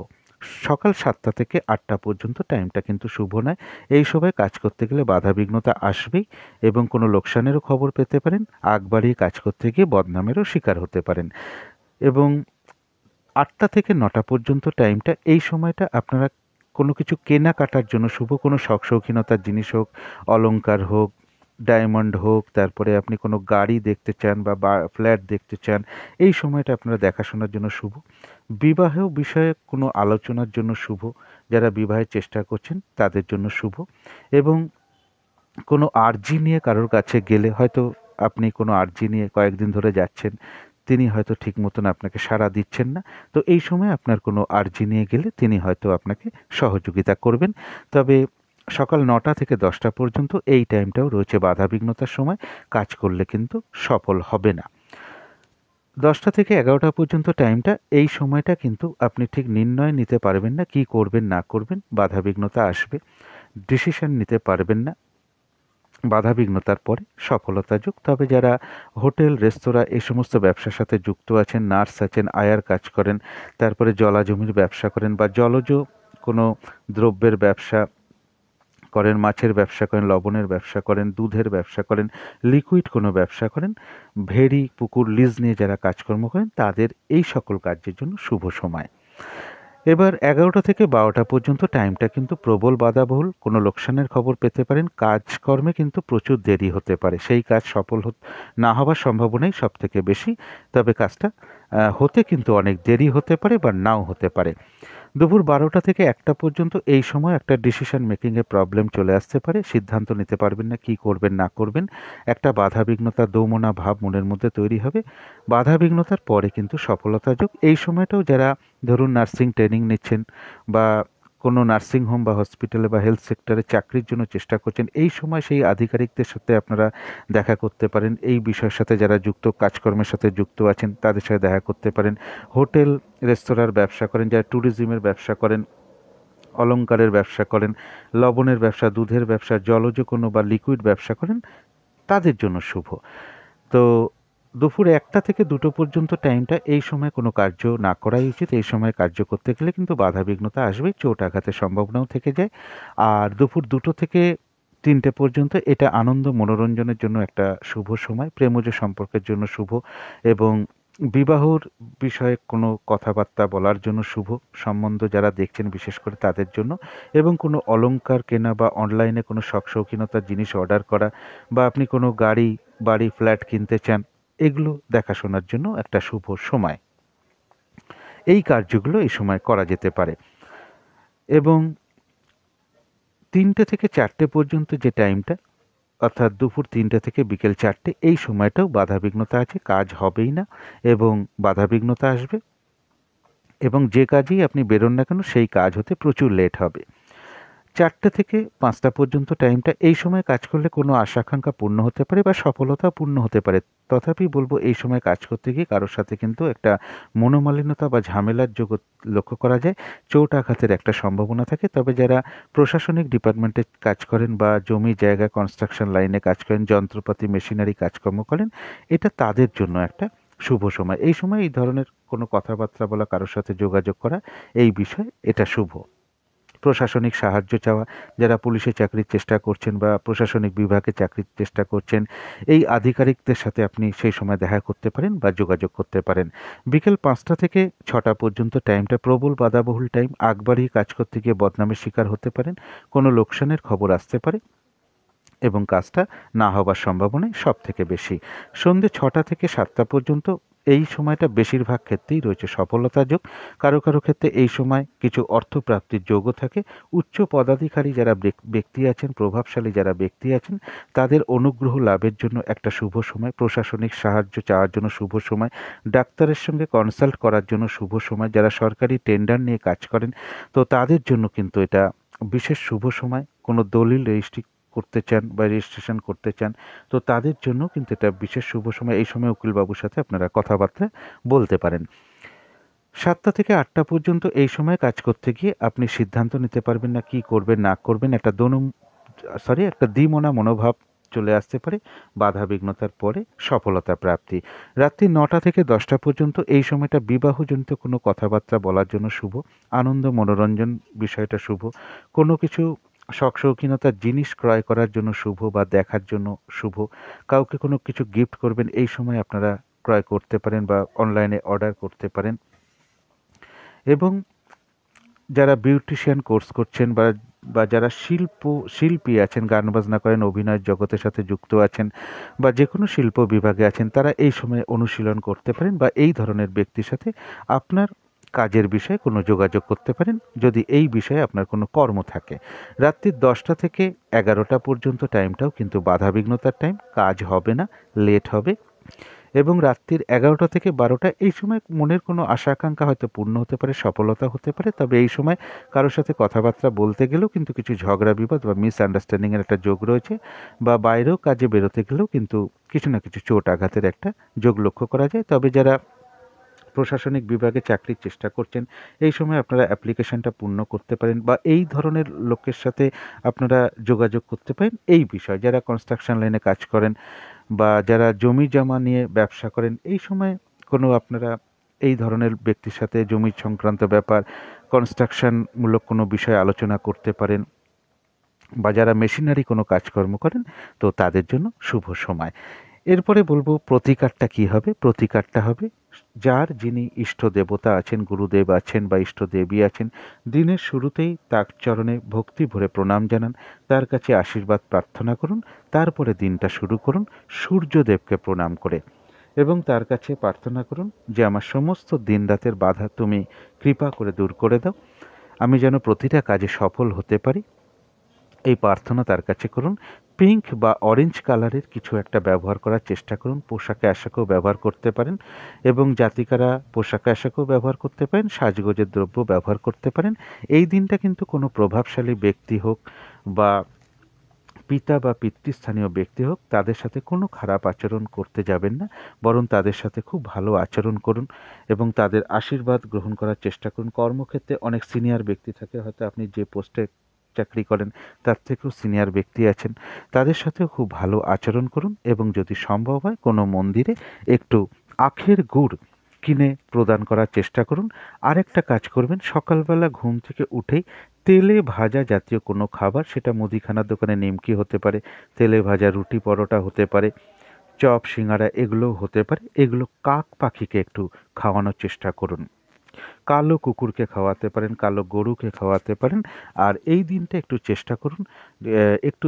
সকাল 7টা থেকে 8টা পর্যন্ত টাইমটা কিন্তু শুভ নয়। এই সময় কাজ করতে গেলে বাধাবিঘ্নতা আসবেই এবং কোনো লোকসানেরও খবর পেতে পারেন। আগ বাড়িয়ে কাজ করতে গিয়ে বদনামেরও শিকার হতে পারেন। এবং 8টা থেকে 9টা পর্যন্ত টাইমটা, এই সময়টা আপনারা কোনো কিছু কেনাকাটার জন্য শুভ। কোনো শখ শৌখিনতার জিনিস হোক, অলংকার হোক, ডায়মন্ড হোক, তারপরে আপনি কোনো গাড়ি দেখতে চান বা ফ্ল্যাট দেখতে চান, এই সময়টা আপনারা দেখাশোনার জন্য শুভ। বিবাহ বিষয়ে কোনো আলোচনার জন্য শুভ। যারা বিবাহের চেষ্টা করছেন তাদের জন্য শুভ। এবং কোনো আর্জি নিয়ে কারোর কাছে গেলে, হয়তো আপনি কোনো আর্জি নিয়ে কয়েকদিন ধরে যাচ্ছেন, তিনি হয়তো ঠিক মতন আপনাকে সাড়া দিচ্ছেন না, তো এই সময় আপনার কোনো আর্জি নিয়ে গেলে তিনি হয়তো আপনাকে সহযোগিতা করবেন। তবে সকাল 9টা থেকে 10টা পর্যন্ত এই টাইমটাও রয়েছে বাধাবিঘ্নতার সময়, কাজ করলে কিন্তু সফল হবে না। 10টা থেকে 11টা পর্যন্ত টাইমটা, এই সময়টা কিন্তু আপনি ঠিক নির্ণয় নিতে পারবেন না কি করবেন না করবেন, বাধাবিঘ্নতা আসবে, ডিসিশন নিতে পারবেন না। বাধাবিঘ্নতার পরে সফলতা যোগ। তবে যারা হোটেল রেস্তোরাঁ এই সমস্ত ব্যবসার সাথে যুক্ত আছেন, নার্স আছেন, আয়ার কাজ করেন, তারপরে জলাজমির ব্যবসা করেন বা জলজ কোনো দ্রব্যের ব্যবসা করেন, মাছের ব্যবসা করেন, লবণের ব্যবসা করেন, দুধের ব্যবসা করেন, লিকুইড কোনো ব্যবসা করেন, ভেড়ি পুকুর লিজ নিয়ে যারা কাজকর্ম করেন, তাদের এই সকল কার্যের জন্য শুভ সময়। এবার 11টা থেকে 12টা পর্যন্ত টাইমটা কিন্তু প্রবল বাধাবহুল, কোনো লোকসানের খবর পেতে পারেন, কাজকর্মে কিন্তু প্রচুর দেরি হতে পারে, সেই কাজ সফল না হওয়ার সম্ভাবনাই সব থেকে বেশি, তবে কাজটা হতে কিন্তু অনেক দেরি হতে পারে বা নাও হতে পারে। দুপুর 12টা থেকে 1টা পর্যন্ত এই সময় একটা ডিসিশন মেকিংয়ে প্রবলেম চলে আসতে পারে, সিদ্ধান্ত নিতে পারবেন না কী করবেন না করবেন, একটা বাধাবিঘ্নতা দোমনা ভাব মনের মধ্যে তৈরি হবে। বাধাবিঘ্নতার পরে কিন্তু সফলতা যোগ। এই সময়টাও যারা ধরুন নার্সিং ট্রেনিং নিচ্ছেন বা কোনো নার্সিং হোম বা হসপিটালে বা হেলথ সেক্টরে চাকরির জন্য চেষ্টা করছেন, এই সময় সেই আধিকারিকদের সাথে আপনারা দেখা করতে পারেন, এই বিষয়ের সাথে যারা যুক্ত, কাজকর্মের সাথে যুক্ত আছেন তাদের সাথে দেখা করতে পারেন। হোটেল রেস্তোরাঁর ব্যবসা করেন, যারা ট্যুরিজমের ব্যবসা করেন, অলংকারের ব্যবসা করেন, লবণের ব্যবসা, দুধের ব্যবসা, জলজ কোনো বা লিকুইড ব্যবসা করেন, তাদের জন্য শুভ। তো দুপুর 1টা থেকে 2টো পর্যন্ত টাইমটা, এই সময় কোনো কার্য না করাই উচিত। এই সময় কার্য করতে গেলে কিন্তু বাধাবিঘ্নতা আসবেই, চোট আঘাতের সম্ভাবনাও থেকে যায়। আর দুপুর 2টো থেকে 3টে পর্যন্ত এটা আনন্দ মনোরঞ্জনের জন্য একটা শুভ সময়, প্রেমজ সম্পর্কের জন্য শুভ, এবং বিবাহর বিষয়ে কোনো কথাবার্তা বলার জন্য শুভ, সম্বন্ধ যারা দেখছেন বিশেষ করে তাদের জন্য, এবং কোনো অলংকার কেনা বা অনলাইনে কোনো শখ শৌখিনতার জিনিস অর্ডার করা, বা আপনি কোনো গাড়ি, বাড়ি, ফ্ল্যাট কিনতে চান, এগুলো দেখাশোনার জন্য একটা শুভ সময়। এই কার্যগুলো এই সময় করা যেতে পারে। এবং 3টে থেকে 4টে পর্যন্ত যে টাইমটা, অর্থাৎ দুপুর 3টে থেকে বিকেল 4টে, এই সময়টাও বাধাবিঘ্নতা আছে, কাজ হবেই না এবং বাধাবিঘ্নতা আসবে, এবং যে কাজেই আপনি বেরোন না কেন সেই কাজ হতে প্রচুর লেট হবে। 4টে থেকে 5টা পর্যন্ত টাইমটা, এই সময় কাজ করলে কোনো আশা আকাঙ্ক্ষা পূর্ণ হতে পারে বা সফলতাও পূর্ণ হতে পারে। তথাপি বলবো এই সময় কাজ করতে গিয়ে কারোর সাথে কিন্তু একটা মনোমালিন্যতা বা ঝামেলার যোগ লক্ষ্য করা যায়, চোট আঘাতের একটা সম্ভাবনা থাকে। তবে যারা প্রশাসনিক ডিপার্টমেন্টে কাজ করেন বা জমি জায়গা কনস্ট্রাকশন লাইনে কাজ করেন, যন্ত্রপাতি মেশিনারি কাজকর্ম করেন, এটা তাদের জন্য একটা শুভ সময়। এই সময় এই ধরনের কোনো কথাবার্তা বলা, কারোর সাথে যোগাযোগ করা, এই বিষয়ে এটা শুভ। প্রশাসনিক সাহায্য চাওয়া, যারা পুলিশে চাকরির চেষ্টা করছেন বা প্রশাসনিক বিভাগে চাকরির চেষ্টা করছেন, এই আধিকারিকদের সাথে আপনি সেই সময় দেখা করতে পারেন বা যোগাযোগ করতে পারেন। বিকেল 5টা থেকে 6টা পর্যন্ত টাইমটা প্রবল বাধাবহুল টাইম, আগ বাড়িয়ে কাজ করতে গিয়ে বদনামের শিকার হতে পারেন, কোনো লোকসানের খবর আসতে পারে এবং কাজটা না হবার সম্ভাবনাই সব থেকে বেশি। সন্ধ্যে 6টা থেকে 7টা পর্যন্ত এই সময়টা বেশিরভাগ ক্ষেত্রেই রয়েছে সফলতা যোগ। কারো কারো ক্ষেত্রে এই সময় কিছু অর্থপ্রাপ্তির যোগও থাকে। উচ্চ পদাধিকারী যারা ব্যক্তি আছেন, প্রভাবশালী যারা ব্যক্তি আছেন, তাদের অনুগ্রহ লাভের জন্য একটা শুভ সময়, প্রশাসনিক সাহায্য চাওয়ার জন্য শুভ সময়, ডাক্তারের সঙ্গে কনসাল্ট করার জন্য শুভ সময়, যারা সরকারি টেন্ডার নিয়ে কাজ করেন, তো তাদের জন্য কিন্তু এটা বিশেষ শুভ সময়। কোনো দলিল রেজিস্ট্রি করতে চান বা রেজিস্ট্রেশন করতে চান, তো তাদের জন্য কিন্তু এটা বিশেষ শুভ সময়। এই সময় উকিলবাবুর সাথে আপনারা কথাবার্তা বলতে পারেন। 7টা থেকে 8টা পর্যন্ত এই সময় কাজ করতে গিয়ে আপনি সিদ্ধান্ত নিতে পারবেন না কী করবেন না করবেন, একটা দ্বিমনা মনোভাব চলে আসতে পারে, বাধাবিঘ্নতার পরে সফলতা প্রাপ্তি। রাত্রি 9টা থেকে 10টা পর্যন্ত এই সময়টা বিবাহজনিত কোনো কথাবার্তা বলার জন্য শুভ, আনন্দ মনোরঞ্জন বিষয়টা শুভ, কোনো কিছু শখ শৌখিনতার জিনিস ক্রয় করার জন্য শুভ বা দেখার জন্য শুভ, কাউকে কোনো কিছু গিফট করবেন, এই সময় আপনারা ক্রয় করতে পারেন বা অনলাইনে অর্ডার করতে পারেন। এবং যারা বিউটিশিয়ান কোর্স করছেন বা যারা শিল্পী আছেন, গান বাজনা করেন, অভিনয়ের জগতের সাথে যুক্ত আছেন বা যে কোনো শিল্প বিভাগে আছেন, তারা এই সময় অনুশীলন করতে পারেন বা এই ধরনের ব্যক্তির সাথে আপনার কাজের বিষয়ে কোনো যোগাযোগ করতে পারেন, যদি এই বিষয়ে আপনার কোনো কর্ম থাকে। রাত্রি 10টা থেকে 11টা পর্যন্ত টাইমটাও কিন্তু বাধাবিঘ্নতার টাইম, কাজ হবে না, লেট হবে। এবং রাত্রির 11টা থেকে 12টা এই সময় মনের কোনো আশা আকাঙ্ক্ষা হয়তো পূর্ণ হতে পারে, সফলতা হতে পারে, তবে এই সময় কারোর সাথে কথাবার্তা বলতে গেলেও কিন্তু কিছু ঝগড়া বিবাদ বা মিসআন্ডারস্ট্যান্ডিংয়ের একটা যোগ রয়েছে, বা বাইরেও কাজে বেরোতে গেলেও কিন্তু কিছু না কিছু চোট আঘাতের একটা যোগ লক্ষ্য করা যায়। তবে যারা প্রশাসনিক বিভাগে চাকরির চেষ্টা করছেন, এই সময় আপনারা অ্যাপ্লিকেশনটা পূর্ণ করতে পারেন বা এই ধরনের লোকের সাথে আপনারা যোগাযোগ করতে পারেন। এই বিষয় যারা কনস্ট্রাকশন লাইনে কাজ করেন বা যারা জমি জমা নিয়ে ব্যবসা করেন, এই সময় কোনো আপনারা এই ধরনের ব্যক্তির সাথে জমি সংক্রান্ত ব্যাপার, কনস্ট্রাকশনমূলক কোনো বিষয় আলোচনা করতে পারেন, বা যারা মেশিনারি কোনো কাজকর্ম করেন, তো তাদের জন্য শুভ সময়। এরপরে বলবো প্রতিকারটা কী হবে। প্রতিকারটা হবে যার যিনি ইষ্ট দেবতা আছেন, গুরুদেব আছেন বা ইষ্টদেবী আছেন, দিনের শুরুতেই তার চরণে ভক্তি ভরে প্রণাম জানান, তার কাছে আশীর্বাদ প্রার্থনা করুন, তারপরে দিনটা শুরু করুন সূর্যদেবকে প্রণাম করে এবং তার কাছে প্রার্থনা করুন যে আমার সমস্ত দিনরাতের বাধা তুমি কৃপা করে দূর করে দাও, আমি যেন প্রতিটা কাজে সফল হতে পারি। এই প্রার্থনা তার কাছে করুন। পিঙ্ক বা অরেঞ্জ কালারের কিছু একটা ব্যবহার করার চেষ্টা করুন। পোশাকে আশাকেও ব্যবহার করতে পারেন এবং জাতিকারা পোশাকে আশাকেও ব্যবহার করতে পারেন, সাজগোজের দ্রব্য ব্যবহার করতে পারেন। এই দিনটা কিন্তু কোনো প্রভাবশালী ব্যক্তি হোক বা পিতা বা পিতৃস্থানীয় ব্যক্তি হোক, তাদের সাথে কোনো খারাপ আচরণ করতে যাবেন না, বরং তাদের সাথে খুব ভালো আচরণ করুন এবং তাদের আশীর্বাদ গ্রহণ করার চেষ্টা করুন। কর্মক্ষেত্রে অনেক সিনিয়র ব্যক্তি থাকে, হয়তো আপনি যে পোস্টে চাকরি করেন তার থেকেও সিনিয়র ব্যক্তি আছেন, তাদের সাথেও খুব ভালো আচরণ করুন এবং যদি সম্ভব হয় কোনো মন্দিরে একটু আখের গুড় কিনে প্রদান করার চেষ্টা করুন। আরেকটা কাজ করবেন, সকালবেলা ঘুম থেকে উঠেই তেলে ভাজা জাতীয় কোনো খাবার, সেটা মুদিখানার দোকানে নিমকি হতে পারে, তেলে ভাজা রুটি পরোটা হতে পারে, চপ সিঙ্গারা এগুলোও হতে পারে, এগুলো কাক পাখিকে একটু খাওয়ানোর চেষ্টা করুন। কালো কুকুরকে খাওয়াতে পারেন, কালো গরুকে খাওয়াতে পারেন। আর এই দিনটা একটু চেষ্টা করুন একটু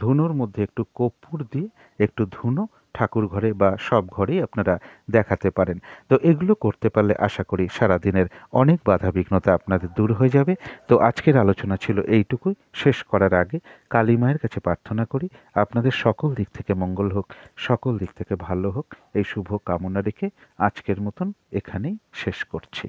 ধুনোর মধ্যে একটু কর্পূর দিয়ে একটু ধুনো ঠাকুর ঘরে বা সব ঘরেই আপনারা দেখাতে পারেন। তো এগুলো করতে পারলে আশা করি সারাদিনের অনেক বাধা বিঘ্নতা আপনাদের দূর হয়ে যাবে। তো আজকের আলোচনা ছিল এইটুকুই। শেষ করার আগে কালী মায়ের কাছে প্রার্থনা করি আপনাদের সকল দিক থেকে মঙ্গল হোক, সকল দিক থেকে ভালো হোক, এই শুভ কামনা রেখে আজকের মতন এখানেই শেষ করছি।